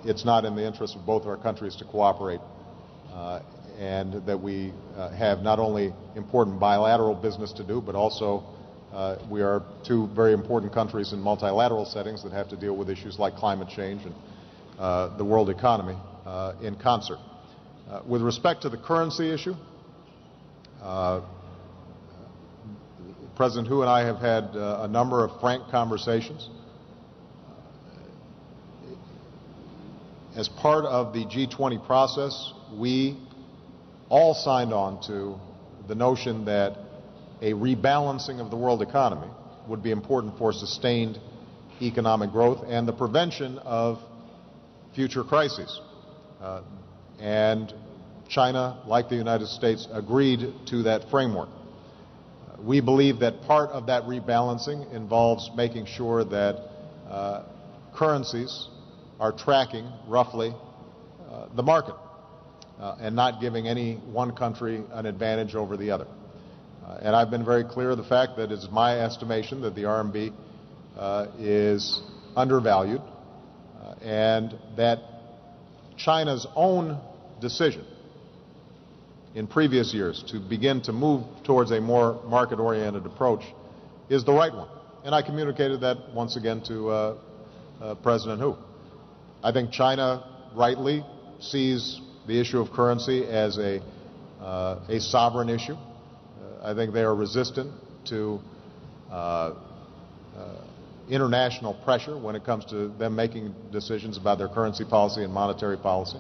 it's not in the interest of both our countries to cooperate, and that we have not only important bilateral business to do, but also we are two very important countries in multilateral settings that have to deal with issues like climate change and the world economy in concert. With respect to the currency issue, President Hu and I have had a number of frank conversations. As part of the G20 process, we all signed on to the notion that a rebalancing of the world economy would be important for sustained economic growth and the prevention of future crises. And China, like the United States, agreed to that framework. We believe that part of that rebalancing involves making sure that currencies are tracking roughly the market and not giving any one country an advantage over the other. And I've been very clear of the fact that it's my estimation that the RMB is undervalued and that China's own decision in previous years to begin to move towards a more market-oriented approach is the right one. And I communicated that once again to President Hu. I think China rightly sees the issue of currency as a sovereign issue. I think they are resistant to international pressure when it comes to them making decisions about their currency policy and monetary policy.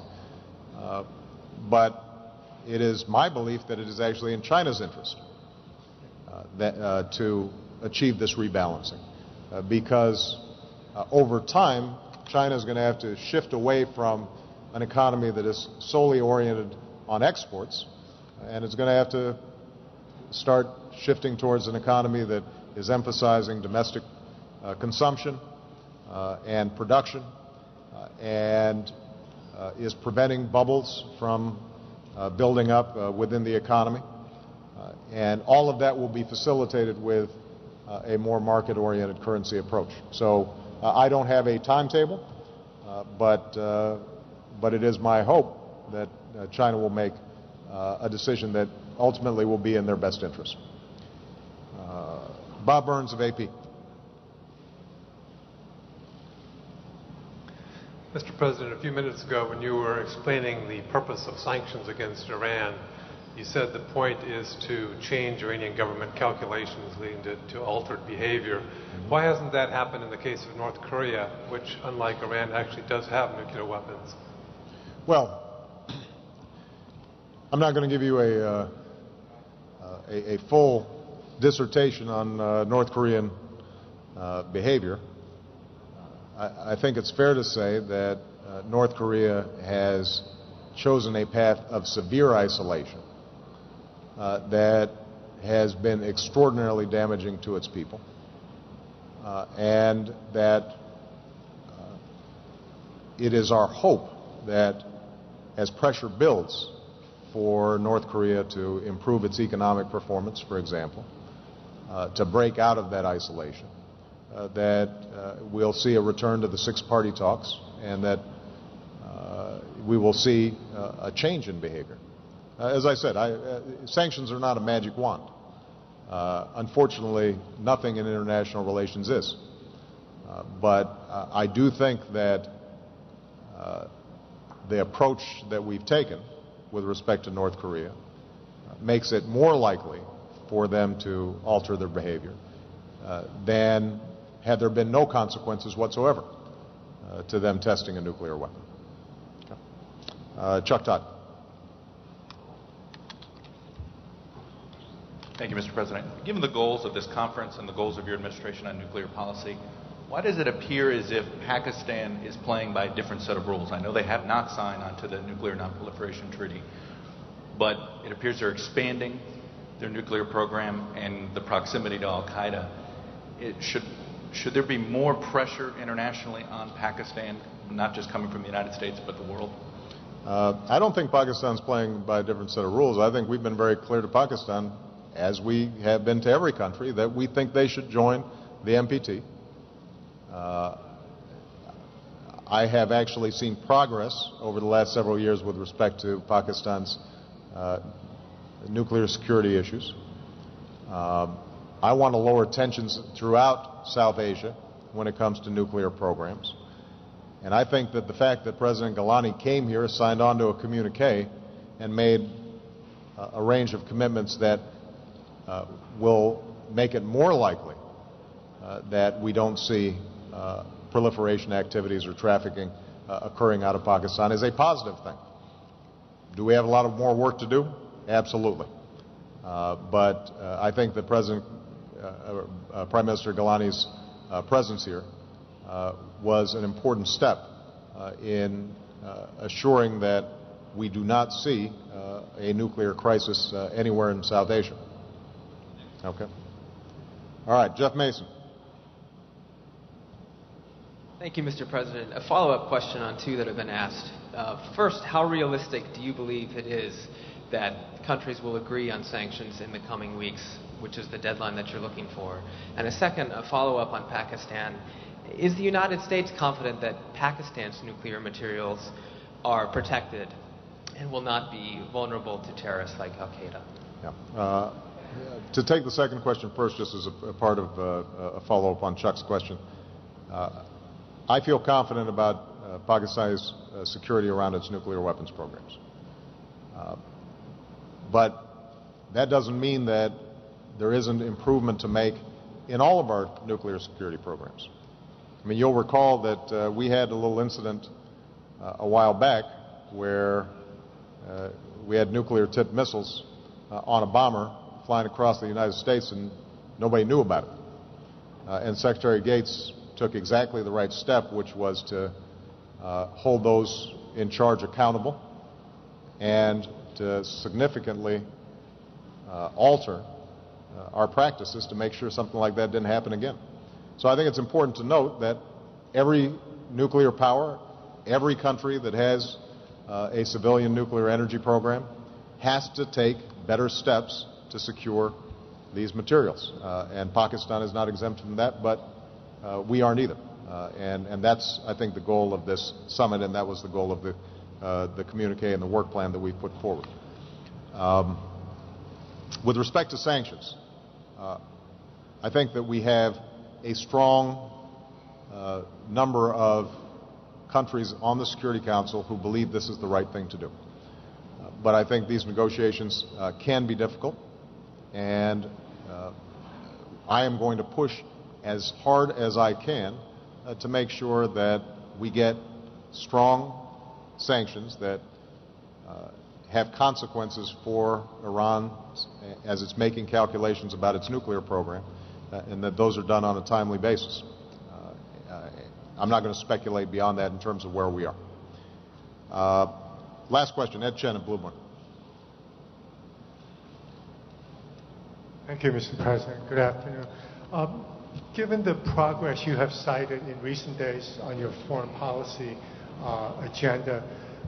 But it is my belief that it is actually in China's interest to achieve this rebalancing, because over time, China is going to have to shift away from an economy that is solely oriented on exports, and it's going to have to start shifting towards an economy that is emphasizing domestic consumption and production and is preventing bubbles from building up within the economy. And all of that will be facilitated with a more market-oriented currency approach. So I don't have a timetable, but it is my hope that China will make a decision that ultimately will be in their best interest. Bob Burns of AP. Mr. President, a few minutes ago when you were explaining the purpose of sanctions against Iran, you said the point is to change Iranian government calculations leading to altered behavior. Why hasn't that happened in the case of North Korea, which, unlike Iran, actually does have nuclear weapons? Well, I'm not going to give you a full dissertation on North Korean behavior. I think it's fair to say that North Korea has chosen a path of severe isolation that has been extraordinarily damaging to its people, and that it is our hope that as pressure builds for North Korea to improve its economic performance, for example, to break out of that isolation, that we'll see a return to the six-party talks, and that we will see a change in behavior. As I said, sanctions are not a magic wand. Unfortunately, nothing in international relations is. But I do think that the approach that we've taken with respect to North Korea makes it more likely for them to alter their behavior than had there been no consequences whatsoever to them testing a nuclear weapon. Okay. Chuck Todd. Thank you, Mr. President. Given the goals of this conference and the goals of your administration on nuclear policy, why does it appear as if Pakistan is playing by a different set of rules? I know they have not signed onto the Nuclear Non-Proliferation Treaty, but it appears they're expanding their nuclear program and the proximity to Al-Qaeda. Should there be more pressure internationally on Pakistan, not just coming from the United States, but the world? I don't think Pakistan's playing by a different set of rules. I think we've been very clear to Pakistan, as we have been to every country, that we think they should join the NPT. I have actually seen progress over the last several years with respect to Pakistan's nuclear security issues. I want to lower tensions throughout South Asia when it comes to nuclear programs. And I think that the fact that President Gilani came here, signed on to a communique, and made a range of commitments that will make it more likely that we don't see proliferation activities or trafficking occurring out of Pakistan is a positive thing. Do we have a lot of more work to do? Absolutely. But I think that Prime Minister Gilani's presence here was an important step in assuring that we do not see a nuclear crisis anywhere in South Asia. Okay. All right, Jeff Mason. Thank you, Mr. President. A follow-up question on two that have been asked. First, how realistic do you believe it is that countries will agree on sanctions in the coming weeks, which is the deadline that you're looking for? And a second, a follow-up on Pakistan. Is the United States confident that Pakistan's nuclear materials are protected and will not be vulnerable to terrorists like Al-Qaeda? Yeah. To take the second question first, just as a part of a follow-up on Chuck's question, I feel confident about Pakistan's security around its nuclear weapons programs. But that doesn't mean that there isn't improvement to make in all of our nuclear security programs. I mean, you'll recall that we had a little incident a while back where we had nuclear-tipped missiles on a bomber flying across the United States and nobody knew about it. And Secretary Gates took exactly the right step, which was to hold those in charge accountable and to significantly alter our practices to make sure something like that didn't happen again. So I think it's important to note that every nuclear power, every country that has a civilian nuclear energy program has to take better steps to secure these materials. And Pakistan is not exempt from that, but we aren't either. And that's, I think, the goal of this summit, and that was the goal of the communique and the work plan that we put forward. With respect to sanctions, I think that we have a strong number of countries on the Security Council who believe this is the right thing to do. But I think these negotiations can be difficult, and I am going to push as hard as I can to make sure that we get strong sanctions that have consequences for Iran as it's making calculations about its nuclear program, and that those are done on a timely basis. I'm not going to speculate beyond that in terms of where we are. Last question, Ed Chen of Bloomberg. Thank you, Mr. President. Good afternoon. Given the progress you have cited in recent days on your foreign policy agenda,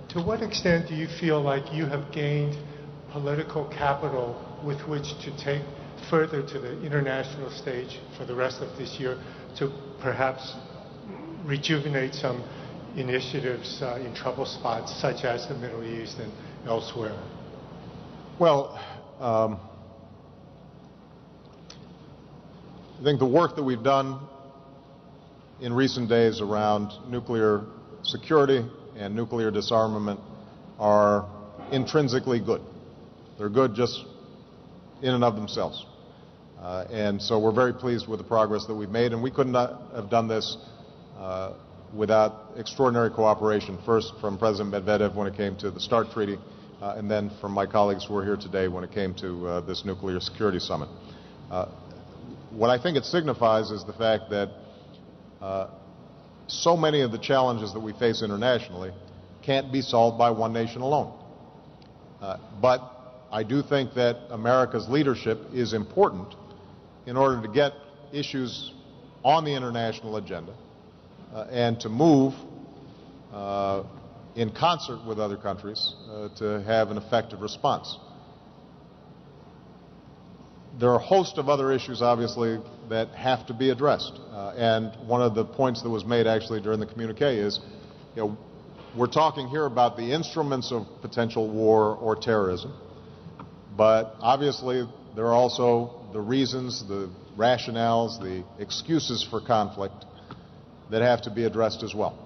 to what extent do you feel like you have gained political capital with which to take further to the international stage for the rest of this year to perhaps rejuvenate some initiatives in trouble spots such as the Middle East and elsewhere? Well, I think the work that we've done in recent days around nuclear security and nuclear disarmament are intrinsically good. They're good just in and of themselves. And so we're very pleased with the progress that we've made, and we could not have done this without extraordinary cooperation, first from President Medvedev when it came to the START Treaty, and then from my colleagues who are here today when it came to this nuclear security summit. What I think it signifies is the fact that so many of the challenges that we face internationally can't be solved by one nation alone. But I do think that America's leadership is important in order to get issues on the international agenda and to move in concert with other countries to have an effective response. There are a host of other issues, obviously, that have to be addressed. And one of the points that was made actually during the communique is we're talking here about the instruments of potential war or terrorism, but obviously there are also the reasons, the rationales, the excuses for conflict that have to be addressed as well.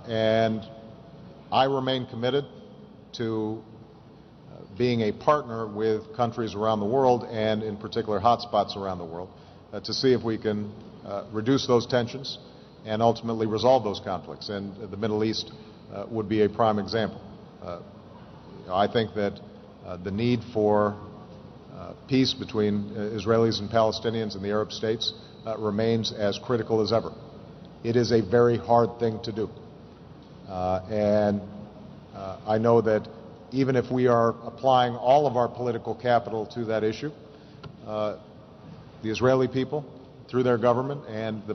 And I remain committed to being a partner with countries around the world, and in particular hotspots around the world, to see if we can reduce those tensions and ultimately resolve those conflicts. And the Middle East would be a prime example. I think that the need for peace between Israelis and Palestinians and the Arab states remains as critical as ever. It is a very hard thing to do. And I know that even if we are applying all of our political capital to that issue, the Israeli people, through their government, and the